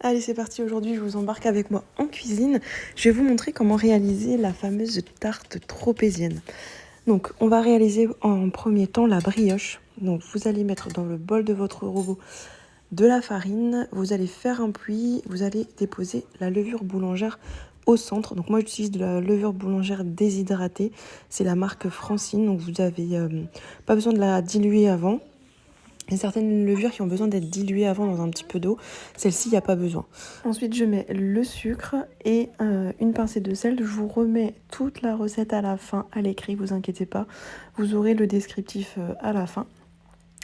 Allez, c'est parti, aujourd'hui je vous embarque avec moi en cuisine. Je vais vous montrer comment réaliser la fameuse tarte tropézienne. Donc on va réaliser en premier temps la brioche. Donc vous allez mettre dans le bol de votre robot de la farine, vous allez faire un puits, vous allez déposer la levure boulangère au centre. Donc moi j'utilise de la levure boulangère déshydratée, c'est la marque Francine, donc vous avez pas besoin de la diluer avant. Il y a certaines levures qui ont besoin d'être diluées avant dans un petit peu d'eau. Celle-ci, il n'y a pas besoin. Ensuite, je mets le sucre et une pincée de sel. Je vous remets toute la recette à la fin, à l'écrit, vous inquiétez pas. Vous aurez le descriptif à la fin.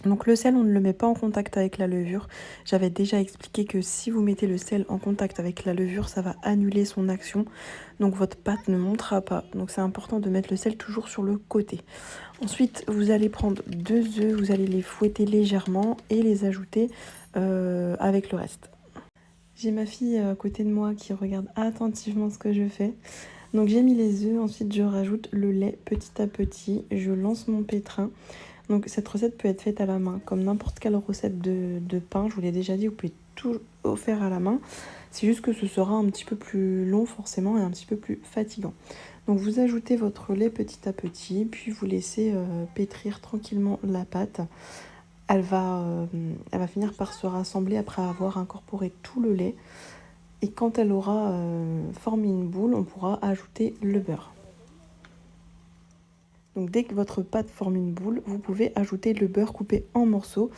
Donc le sel, on ne le met pas en contact avec la levure. J'avais déjà expliqué que si vous mettez le sel en contact avec la levure, ça va annuler son action. Donc votre pâte ne montera pas. Donc c'est important de mettre le sel toujours sur le côté. Ensuite, vous allez prendre 2 œufs, vous allez les fouetter légèrement et les ajouter avec le reste. J'ai ma fille à côté de moi qui regarde attentivement ce que je fais. Donc j'ai mis les œufs, ensuite je rajoute le lait petit à petit, je lance mon pétrin. Donc cette recette peut être faite à la main, comme n'importe quelle recette de pain, je vous l'ai déjà dit, vous pouvez tout faire à la main. C'est juste que ce sera un petit peu plus long forcément et un petit peu plus fatigant. Donc vous ajoutez votre lait petit à petit, puis vous laissez pétrir tranquillement la pâte. Elle va finir par se rassembler après avoir incorporé tout le lait. Et quand elle aura formé une boule, on pourra ajouter le beurre. Donc dès que votre pâte forme une boule, vous pouvez ajouter le beurre coupé en morceaux.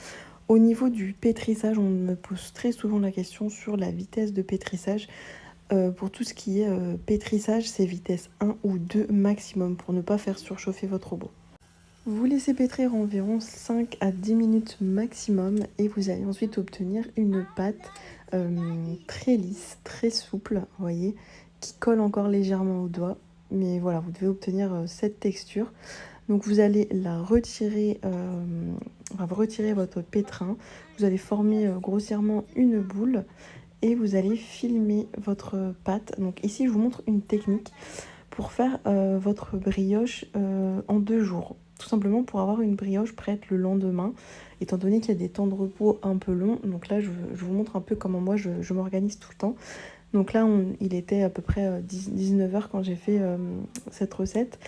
Au niveau du pétrissage, on me pose très souvent la question sur la vitesse de pétrissage. Pour tout ce qui est pétrissage, c'est vitesse 1 ou 2 maximum pour ne pas faire surchauffer votre robot. Vous laissez pétrir environ 5 à 10 minutes maximum et vous allez ensuite obtenir une pâte très lisse, très souple, vous voyez, qui colle encore légèrement au doigt. Mais voilà, vous devez obtenir cette texture. Donc vous allez la retirer, vous retirez votre pétrin, vous allez former grossièrement une boule et vous allez filmer votre pâte. Donc ici je vous montre une technique pour faire votre brioche en 2 jours. Tout simplement pour avoir une brioche prête le lendemain, étant donné qu'il y a des temps de repos un peu longs. Donc là je vous montre un peu comment moi je m'organise tout le temps. Donc là il était à peu près 19 h quand j'ai fait cette recette.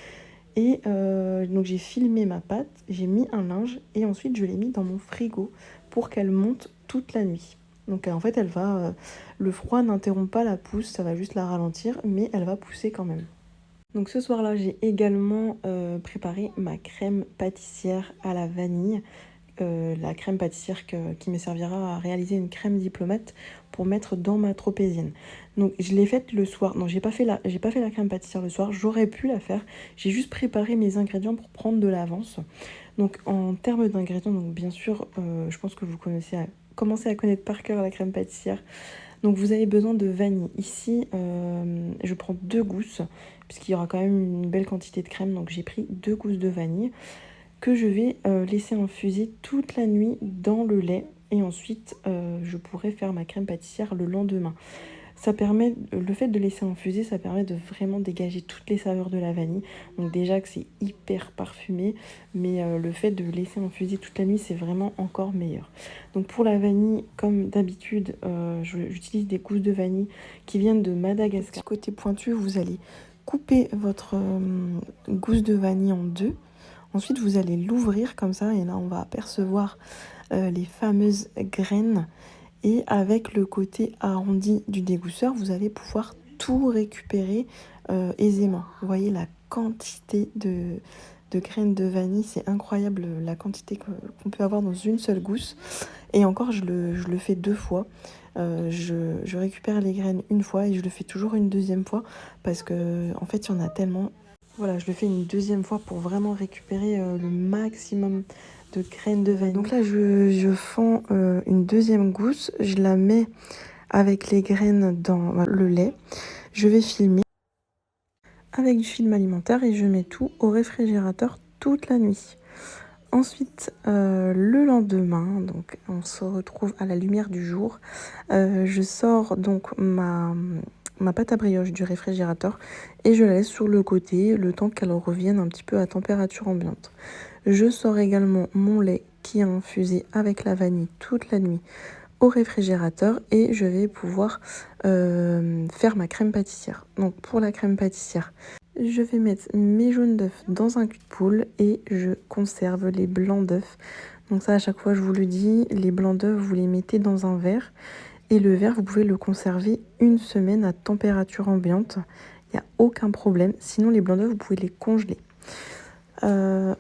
Et donc j'ai filmé ma pâte, j'ai mis un linge et ensuite je l'ai mis dans mon frigo pour qu'elle monte toute la nuit. Donc en fait elle va, le froid n'interrompt pas la pousse, ça va juste la ralentir, mais elle va pousser quand même. Donc ce soir-là, j'ai également préparé ma crème pâtissière à la vanille. La crème pâtissière qui me servira à réaliser une crème diplomate pour mettre dans ma tropézienne. Donc je l'ai faite le soir. Non, j'ai pas fait la crème pâtissière le soir. J'aurais pu la faire. J'ai juste préparé mes ingrédients pour prendre de l'avance. Donc en termes d'ingrédients, donc bien sûr, je pense que vous commencez à connaître par cœur la crème pâtissière. Donc vous avez besoin de vanille. Ici, je prends 2 gousses, puisqu'il y aura quand même une belle quantité de crème. Donc j'ai pris 2 gousses de vanille que je vais laisser infuser toute la nuit dans le lait. Et ensuite, je pourrai faire ma crème pâtissière le lendemain. Ça permet, le fait de laisser infuser, ça permet de vraiment dégager toutes les saveurs de la vanille. Donc déjà que c'est hyper parfumé, mais le fait de laisser infuser toute la nuit, c'est vraiment encore meilleur. Donc pour la vanille, comme d'habitude, j'utilise des gousses de vanille qui viennent de Madagascar. Côté pointu, vous allez couper votre gousse de vanille en 2. Ensuite, vous allez l'ouvrir comme ça, et là, on va apercevoir les fameuses graines. Et avec le côté arrondi du dégousseur, vous allez pouvoir tout récupérer aisément. Vous voyez la quantité de graines de vanille, c'est incroyable la quantité qu'on peut avoir dans une seule gousse. Et encore, je le fais 2 fois. Je récupère les graines une fois et je le fais toujours une deuxième fois parce que en fait, il y en a tellement. Voilà, je le fais une deuxième fois pour vraiment récupérer le maximum de graines de vanille. Donc là, je fends une deuxième gousse, je la mets avec les graines dans le lait. Je vais filmer avec du film alimentaire et je mets tout au réfrigérateur toute la nuit. Ensuite, le lendemain, donc on se retrouve à la lumière du jour. Je sors donc ma pâte à brioche du réfrigérateur et je la laisse sur le côté le temps qu'elle revienne un petit peu à température ambiante. Je sors également mon lait qui a infusé avec la vanille toute la nuit au réfrigérateur et je vais pouvoir faire ma crème pâtissière. Donc pour la crème pâtissière, je vais mettre mes jaunes d'œufs dans un cul de poule et je conserve les blancs d'œufs. Donc ça, à chaque fois je vous le dis, les blancs d'œufs vous les mettez dans un verre et le verre vous pouvez le conserver une semaine à température ambiante. Il n'y a aucun problème. Sinon les blancs d'œufs vous pouvez les congeler.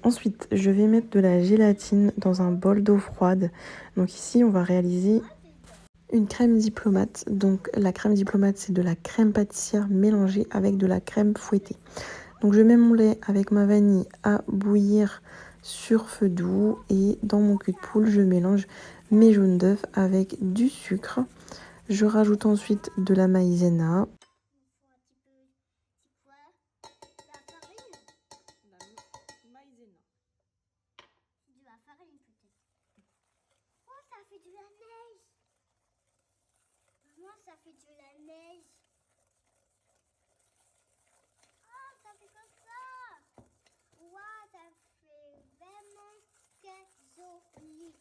Ensuite, je vais mettre de la gélatine dans un bol d'eau froide. Donc ici, on va réaliser une crème diplomate. Donc la crème diplomate, c'est de la crème pâtissière mélangée avec de la crème fouettée. Donc je mets mon lait avec ma vanille à bouillir sur feu doux et dans mon cul de poule, je mélange mes jaunes d'œufs avec du sucre. Je rajoute ensuite de la maïzena. Ça fait de la neige. Maman, ça fait de la neige. Oh, ça fait comme ça. Waouh, ça fait vraiment très joli.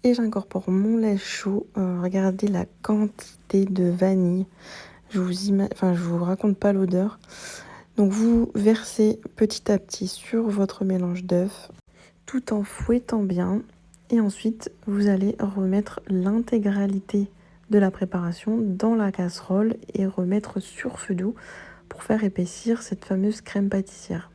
Et j'incorpore mon lait chaud. Regardez la quantité de vanille. Je vous raconte pas l'odeur. Donc vous versez petit à petit sur votre mélange d'œufs tout en fouettant bien. Et ensuite, vous allez remettre l'intégralité de la préparation dans la casserole et remettre sur feu doux pour faire épaissir cette fameuse crème pâtissière.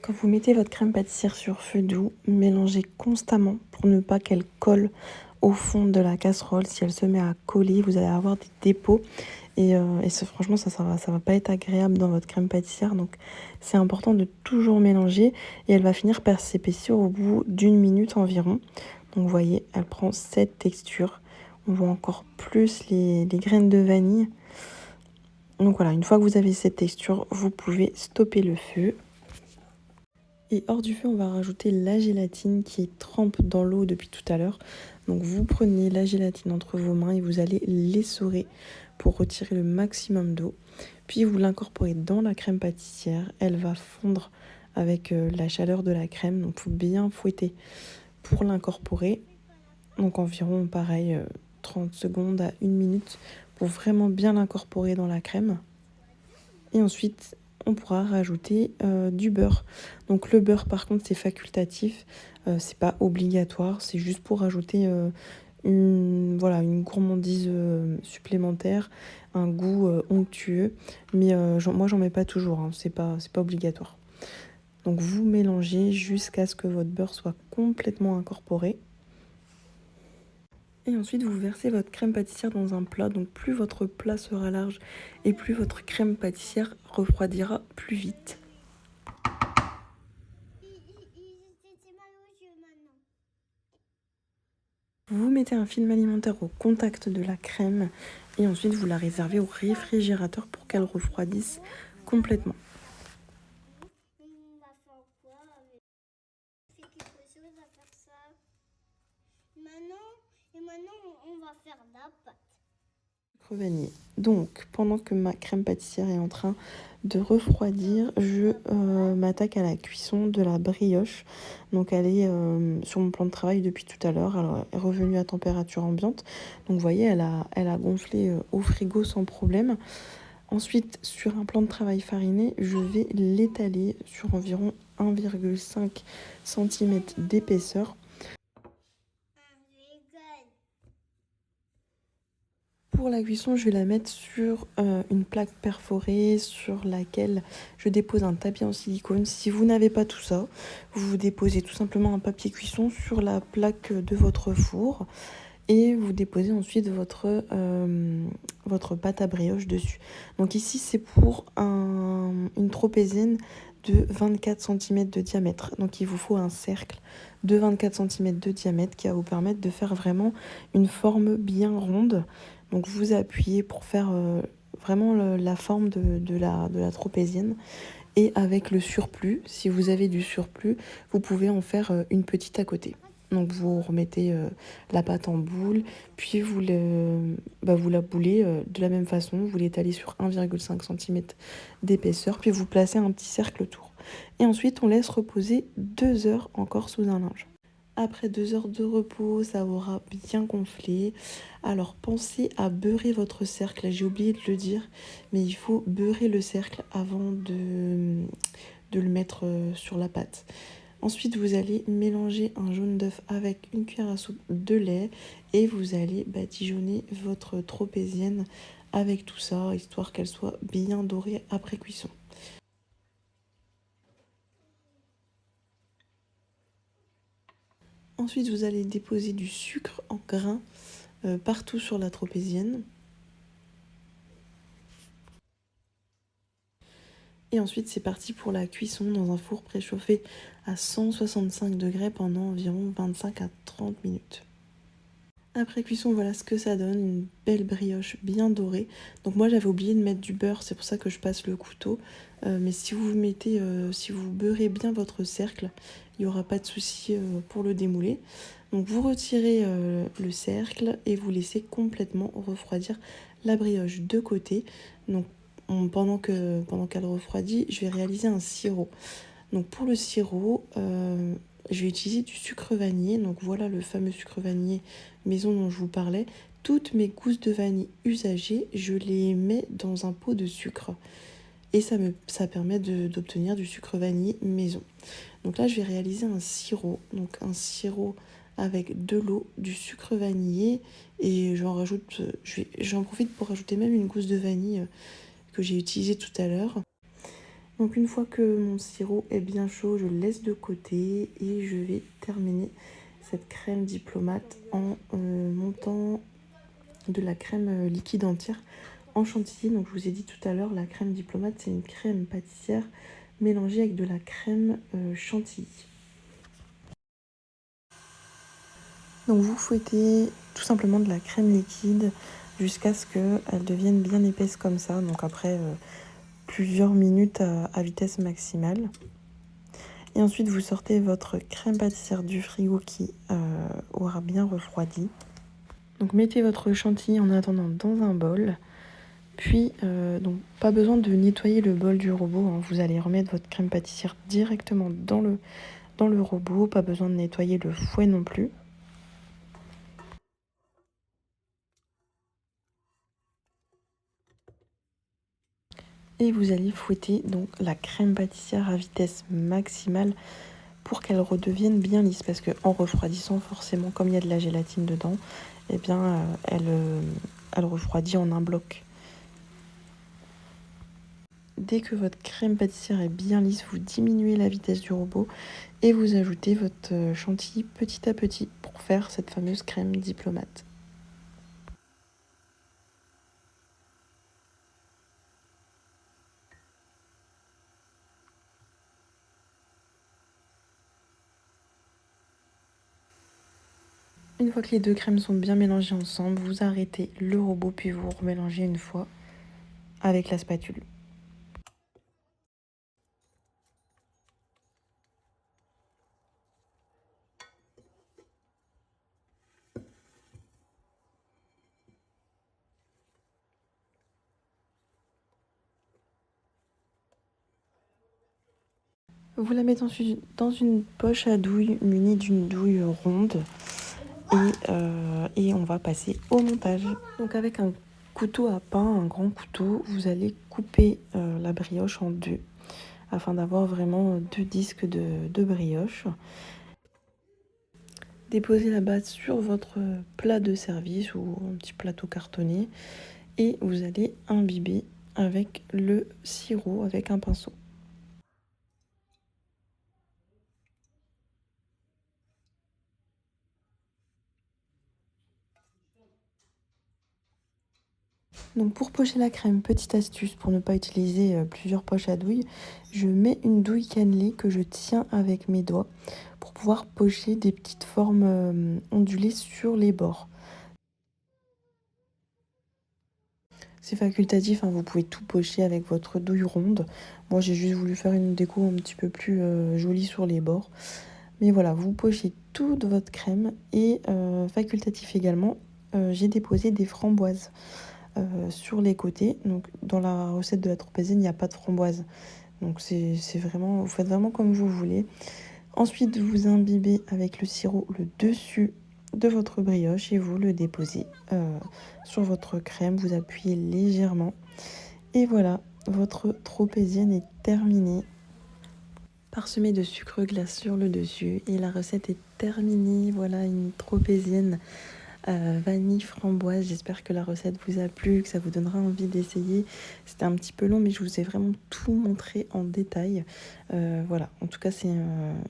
Quand vous mettez votre crème pâtissière sur feu doux, mélangez constamment pour ne pas qu'elle colle au fond de la casserole. Si elle se met à coller, vous allez avoir des dépôts et franchement ça va pas être agréable dans votre crème pâtissière. Donc c'est important de toujours mélanger et elle va finir par s'épaissir au bout d'une minute environ. Donc vous voyez, elle prend cette texture. On voit encore plus les graines de vanille. Donc voilà, une fois que vous avez cette texture, vous pouvez stopper le feu. Et hors du feu, on va rajouter la gélatine qui trempe dans l'eau depuis tout à l'heure. Donc vous prenez la gélatine entre vos mains et vous allez l'essorer pour retirer le maximum d'eau. Puis vous l'incorporez dans la crème pâtissière. Elle va fondre avec la chaleur de la crème. Donc il faut bien fouetter pour l'incorporer. Donc environ pareil 30 secondes à 1 minute pour vraiment bien l'incorporer dans la crème. Et ensuite, on pourra rajouter du beurre. Donc le beurre par contre c'est facultatif, c'est pas obligatoire, c'est juste pour rajouter une gourmandise supplémentaire, un goût onctueux. Mais moi j'en mets pas toujours, hein, c'est pas obligatoire. Donc vous mélangez jusqu'à ce que votre beurre soit complètement incorporé. Et ensuite, vous versez votre crème pâtissière dans un plat. Donc plus votre plat sera large et plus votre crème pâtissière refroidira plus vite. Vous mettez un film alimentaire au contact de la crème et ensuite vous la réservez au réfrigérateur pour qu'elle refroidisse complètement. Maintenant, on va faire la pâte. Vanille. Donc, pendant que ma crème pâtissière est en train de refroidir, je m'attaque à la cuisson de la brioche. Donc, elle est sur mon plan de travail depuis tout à l'heure. Alors, elle est revenue à température ambiante. Donc, vous voyez, elle a gonflé au frigo sans problème. Ensuite, sur un plan de travail fariné, je vais l'étaler sur environ 1,5 cm d'épaisseur. Pour la cuisson, je vais la mettre sur une plaque perforée sur laquelle je dépose un tapis en silicone. Si vous n'avez pas tout ça, vous déposez tout simplement un papier cuisson sur la plaque de votre four et vous déposez ensuite votre pâte à brioche dessus. Donc ici, c'est pour une tropézienne de 24 cm de diamètre. Donc il vous faut un cercle de 24 cm de diamètre qui va vous permettre de faire vraiment une forme bien ronde. Donc vous appuyez pour faire vraiment la forme de la tropézienne. Et avec le surplus, si vous avez du surplus, vous pouvez en faire une petite à côté. Donc vous remettez la pâte en boule, puis vous la boulez de la même façon, vous l'étalez sur 1,5 cm d'épaisseur, puis vous placez un petit cercle autour. Et ensuite on laisse reposer 2 heures encore sous un linge. Après 2 heures de repos, ça aura bien gonflé. Alors pensez à beurrer votre cercle, j'ai oublié de le dire, mais il faut beurrer le cercle avant de le mettre sur la pâte. Ensuite, vous allez mélanger un jaune d'œuf avec une cuillère à soupe de lait et vous allez badigeonner votre tropézienne avec tout ça, histoire qu'elle soit bien dorée après cuisson. Ensuite, vous allez déposer du sucre en grains partout sur la tropézienne. Et ensuite, c'est parti pour la cuisson dans un four préchauffé à 165 degrés pendant environ 25 à 30 minutes. Après cuisson, voilà ce que ça donne, une belle brioche bien dorée. Donc moi j'avais oublié de mettre du beurre, c'est pour ça que je passe le couteau. Mais si vous beurrez bien votre cercle, il n'y aura pas de souci pour le démouler. Donc vous retirez le cercle et vous laissez complètement refroidir la brioche de côté. Donc pendant qu'elle refroidit, je vais réaliser un sirop. Donc pour le sirop, je vais utiliser du sucre vanillé. Donc voilà le fameux sucre vanillé maison dont je vous parlais. Toutes mes gousses de vanille usagées, je les mets dans un pot de sucre. Et ça permet d'obtenir du sucre vanillé maison. Donc là, je vais réaliser un sirop. Donc un sirop avec de l'eau, du sucre vanillé. Et j'en profite pour rajouter même une gousse de vanille que j'ai utilisée tout à l'heure. Donc une fois que mon sirop est bien chaud, je le laisse de côté et je vais terminer cette crème diplomate en montant de la crème liquide entière en chantilly. Donc je vous ai dit tout à l'heure, la crème diplomate, c'est une crème pâtissière mélangée avec de la crème chantilly. Donc vous fouettez tout simplement de la crème liquide jusqu'à ce qu'elle devienne bien épaisse comme ça. Donc après plusieurs minutes à vitesse maximale. Et ensuite, vous sortez votre crème pâtissière du frigo qui aura bien refroidi. Donc mettez votre chantilly en attendant dans un bol. Puis, donc pas besoin de nettoyer le bol du robot, hein. Vous allez remettre votre crème pâtissière directement dans le robot. Pas besoin de nettoyer le fouet non plus. Et vous allez fouetter donc la crème pâtissière à vitesse maximale pour qu'elle redevienne bien lisse. Parce qu'en refroidissant, forcément, comme il y a de la gélatine dedans, eh bien, elle refroidit en un bloc. Dès que votre crème pâtissière est bien lisse, vous diminuez la vitesse du robot et vous ajoutez votre chantilly petit à petit pour faire cette fameuse crème diplomate. Une fois que les deux crèmes sont bien mélangées ensemble, vous arrêtez le robot puis vous remélangez une fois avec la spatule. Vous la mettez ensuite dans une poche à douille munie d'une douille ronde et on va passer au montage. Donc avec un couteau à pain, un grand couteau, vous allez couper la brioche en deux afin d'avoir vraiment deux disques de brioche. Déposez la base sur votre plat de service ou un petit plateau cartonné et vous allez imbiber avec le sirop avec un pinceau. Donc pour pocher la crème, petite astuce pour ne pas utiliser plusieurs poches à douille, je mets une douille cannelée que je tiens avec mes doigts pour pouvoir pocher des petites formes ondulées sur les bords. C'est facultatif, hein, vous pouvez tout pocher avec votre douille ronde. Moi j'ai juste voulu faire une déco un petit peu plus jolie sur les bords. Mais voilà, vous pochez toute votre crème et facultatif également, j'ai déposé des framboises sur les côtés. Donc dans la recette de la tropézienne, il n'y a pas de framboise. Donc c'est vraiment, vous faites vraiment comme vous voulez. Ensuite, vous imbibez avec le sirop le dessus de votre brioche et vous le déposez sur votre crème. Vous appuyez légèrement. Et voilà, votre tropézienne est terminée. Parsemée de sucre glace sur le dessus. Et la recette est terminée. Voilà une tropézienne vanille framboise. J'espère que la recette vous a plu, que ça vous donnera envie d'essayer. C'était un petit peu long, mais je vous ai vraiment tout montré en détail. Voilà, en tout cas c'est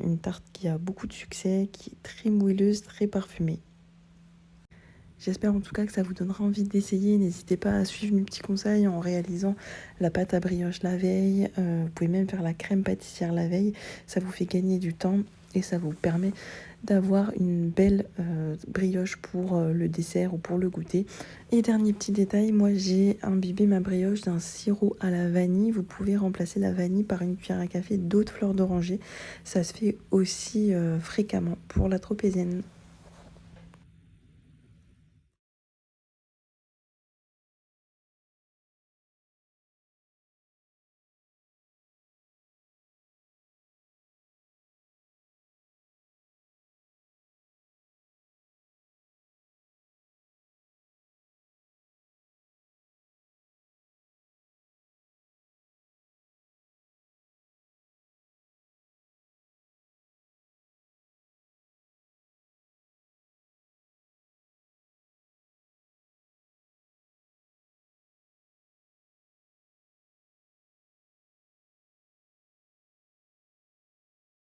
une tarte qui a beaucoup de succès, qui est très moelleuse, très parfumée. J'espère en tout cas que ça vous donnera envie d'essayer. N'hésitez pas à suivre mes petits conseils en réalisant la pâte à brioche la veille. Vous pouvez même faire la crème pâtissière la veille. Ça vous fait gagner du temps et ça vous permet d'avoir une belle brioche pour le dessert ou pour le goûter. Et dernier petit détail, moi j'ai imbibé ma brioche d'un sirop à la vanille. Vous pouvez remplacer la vanille par une cuillère à café d'eau de fleur d'oranger. Ça se fait aussi fréquemment pour la tropézienne.